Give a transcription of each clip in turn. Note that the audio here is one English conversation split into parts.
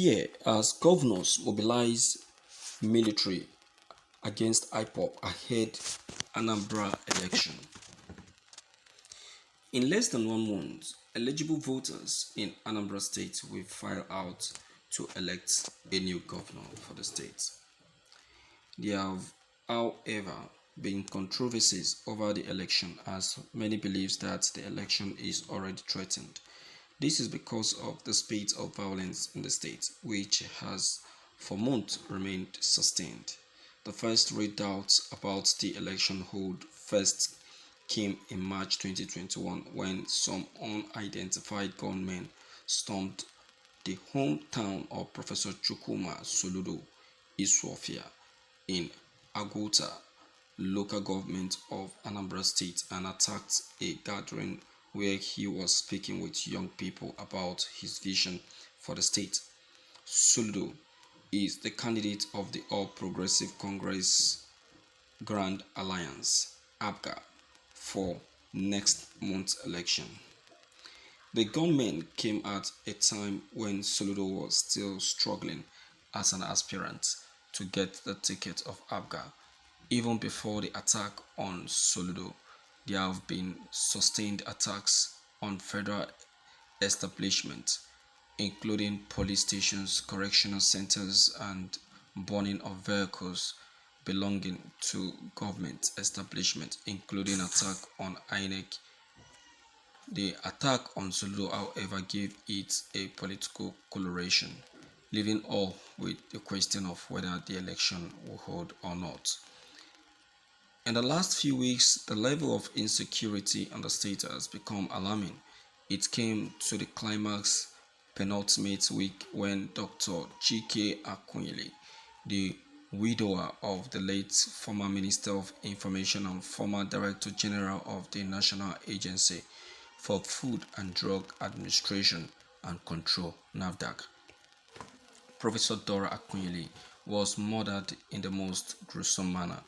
year, as governors mobilized military against Ipob ahead Anambra election. In less than 1 month, eligible voters in Anambra State will file out to elect a new governor for the state. There have, however, been controversies over the election, as many believe that the election is already threatened. This is because of the spate of violence in the state, which has for months remained sustained. The first real doubts about the election hold first came in March 2021 when some unidentified gunmen stormed the hometown of Professor Chukwuma Soludo Iswafia in Agota, local government of Anambra State, and attacked a gathering where he was speaking with young people about his vision for the state. Soludo is the candidate of the All Progressive Congress Grand Alliance (APGA) for next month's election. The gunmen came at a time when Soludo was still struggling as an aspirant to get the ticket of APGA. Even before the attack on Soludo, there have been sustained attacks on federal establishments, including police stations, correctional centers, and burning of vehicles belonging to government establishments, including attack on INEC. The attack on Soludo, however, gave it a political coloration, leaving all with the question of whether the election will hold or not. In the last few weeks, the level of insecurity in the state has become alarming. It came to the climax penultimate week when Dr. Chike Akunyili, the widower of the late former Minister of Information and former Director General of the National Agency for Food and Drug Administration and Control (NAFDAC), Professor Dora Akunyili, was murdered in the most gruesome manner,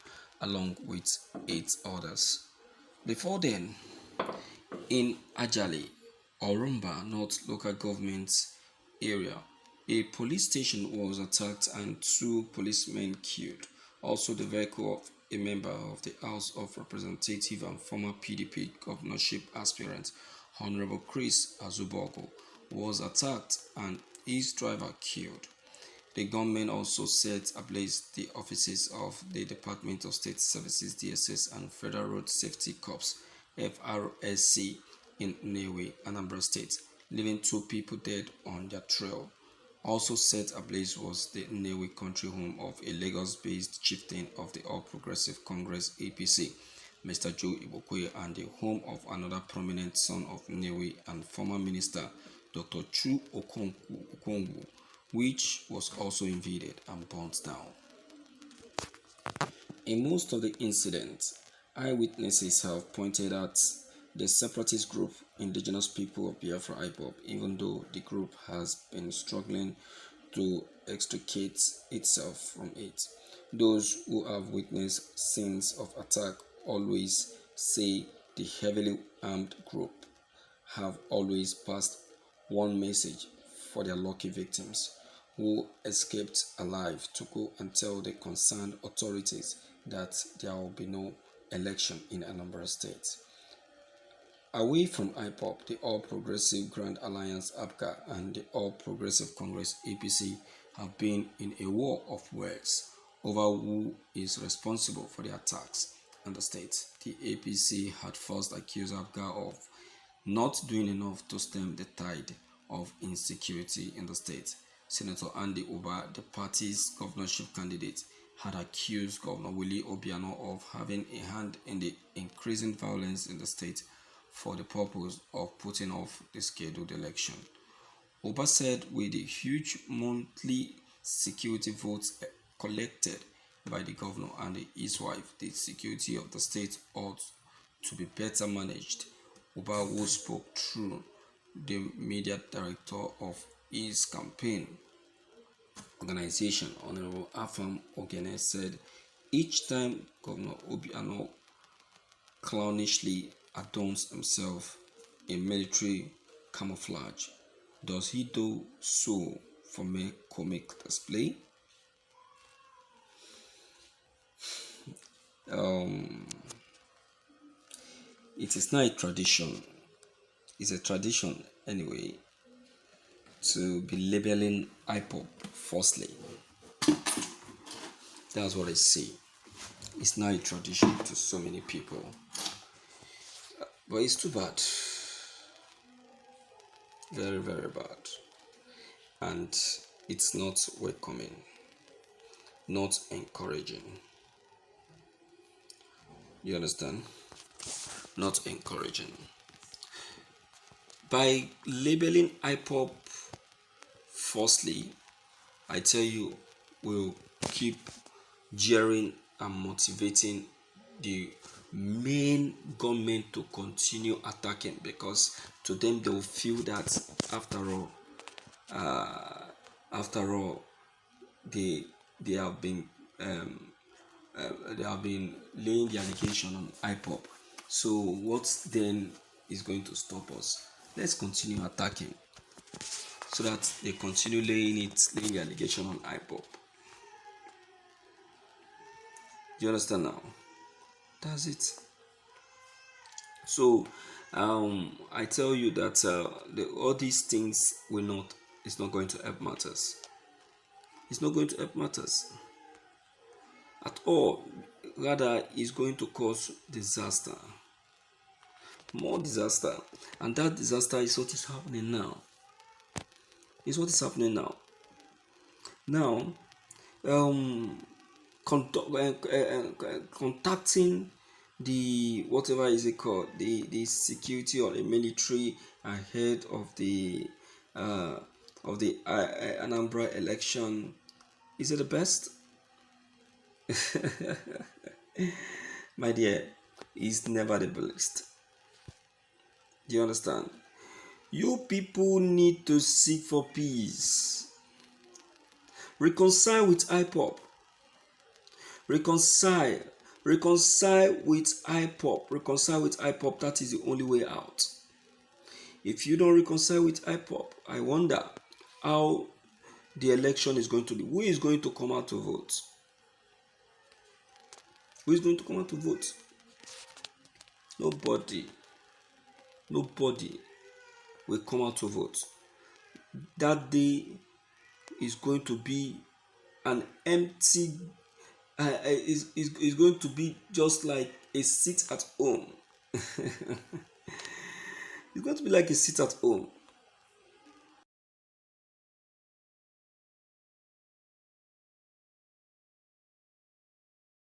along with 8 others. Before then, in Ajali, Orumba North local government area, a police station was attacked and 2 policemen killed. Also, the vehicle of a member of the House of Representatives and former PDP governorship aspirant, Honorable Chris Azubogo, was attacked and his driver killed. The gunmen also set ablaze the offices of the Department of State Services (DSS) and Federal Road Safety Corps (FRSC) in Nnewi, Anambra State, leaving 2 people dead on their trail. Also set ablaze was the Nnewi country home of a Lagos-based chieftain of the All Progressive Congress (APC), Mr. Joe Ibokwe, and the home of another prominent son of Nnewi and former minister, Dr. Chu Okongwu, which was also invaded and burnt down. In most of the incidents, eyewitnesses have pointed at the separatist group Indigenous People of Biafra Ipob, even though the group has been struggling to extricate itself from it. Those who have witnessed scenes of attack always say the heavily armed group have always passed one message for their lucky victims who escaped alive to go and tell the concerned authorities that there will be no election in Anambra State. Away from Ipob, the All Progressive Grand Alliance (APGA) and the All Progressive Congress (APC) have been in a war of words over who is responsible for the attacks in the state. The APC had first accused APGA of not doing enough to stem the tide of insecurity in the state. Senator Andy Uba, the party's governorship candidate, had accused Governor Willie Obiano of having a hand in the increasing violence in the state for the purpose of putting off the scheduled election. Uba said with the huge monthly security votes collected by the governor and his wife, the security of the state ought to be better managed. Uba, who spoke through the media director of his campaign organization, Honorable Afam Ogene, said each time Governor Obiano clownishly adorns himself in military camouflage, does he do so from a comic display. It is not a tradition. It's a tradition anyway to be labeling Ipob falsely. That's what I see. It's not a tradition to so many people. But it's too bad. Very, very bad. And it's not welcoming, not encouraging. You understand? Not encouraging. By labeling Ipob falsely, I tell you, we'll keep jeering and motivating the main government to continue attacking, because to them they will feel that after all they have been laying the allegation on Ipob. So what then is going to stop us? Let's continue attacking, so that they continue laying the allegation on Ipob. Do you understand now? That's it. So I tell you that all these things it's not going to help matters. It's not going to help matters at all. Rather, it's going to cause disaster, more disaster, and that disaster is what is happening now. It's what is happening now. Now, contacting the whatever is it called, the security or the military ahead of the Anambra election, is it the best? My dear, is never the best. Do you understand? You people need to seek for peace. Reconcile with Ipob. Reconcile with Ipob. Reconcile with Ipob. That is the only way out. If you don't reconcile with Ipob, I wonder how the election is going to be. Who is going to come out to vote? Who is going to come out to vote? Nobody will come out to vote. That day is going to be an empty, is going to be just like a seat at home. It's going to be like a seat at home.